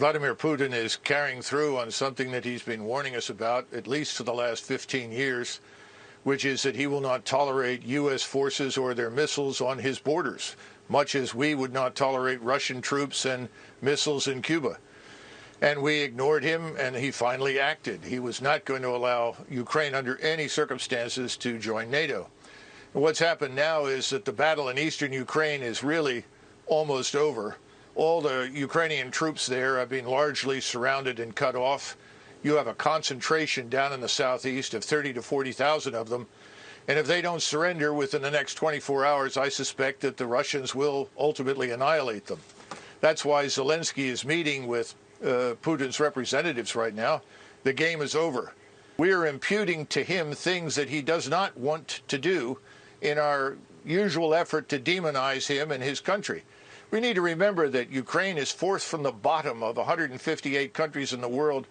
Vladimir Putin is carrying through on something that he's been warning us about, at least for the last 15 years, which is that he will not tolerate U.S. forces or their missiles on his borders, much as we would not tolerate Russian troops and missiles in Cuba. And we ignored him, and he finally acted. He was not going to allow Ukraine under any circumstances to join NATO. And what's happened now is that the battle in eastern Ukraine is really almost over. All the Ukrainian troops there have been largely surrounded and cut off. You have a concentration down in the southeast of 30 to 40,000 of them. And if they don't surrender within the next 24 hours, I suspect that the Russians will ultimately annihilate them. That's why Zelensky is meeting with Putin's representatives right now. The game is over. We are imputing to him things that he does not want to do in our usual effort to demonize him and his country. We need to remember that Ukraine is fourth from the bottom of 158 countries in the world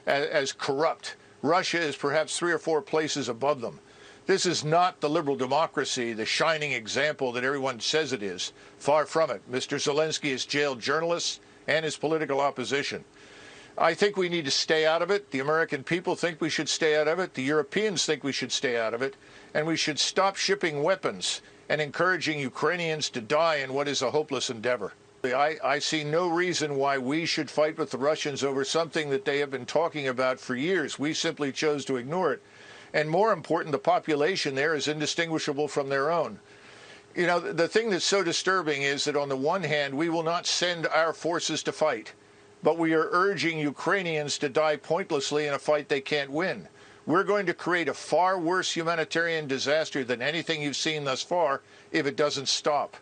as corrupt. Russia is perhaps 3 or 4 places above them. This is not the liberal democracy, the shining example that everyone says it is. Far from it. Mr. Zelensky has jailed journalists and his political opposition. I think we need to stay out of it. The American people think we should stay out of it. The Europeans think we should stay out of it. And we should stop shipping weapons and encouraging Ukrainians to die in what is a hopeless endeavor. I see no reason why we should fight with the Russians over something that they have been talking about for years. We simply chose to ignore it. And more important, the population there is indistinguishable from their own. You know, the thing that's so disturbing is that on the one hand, we will not send our forces to fight, but we are urging Ukrainians to die pointlessly in a fight they can't win. We're going to create a far worse humanitarian disaster than anything you've seen thus far if it doesn't stop.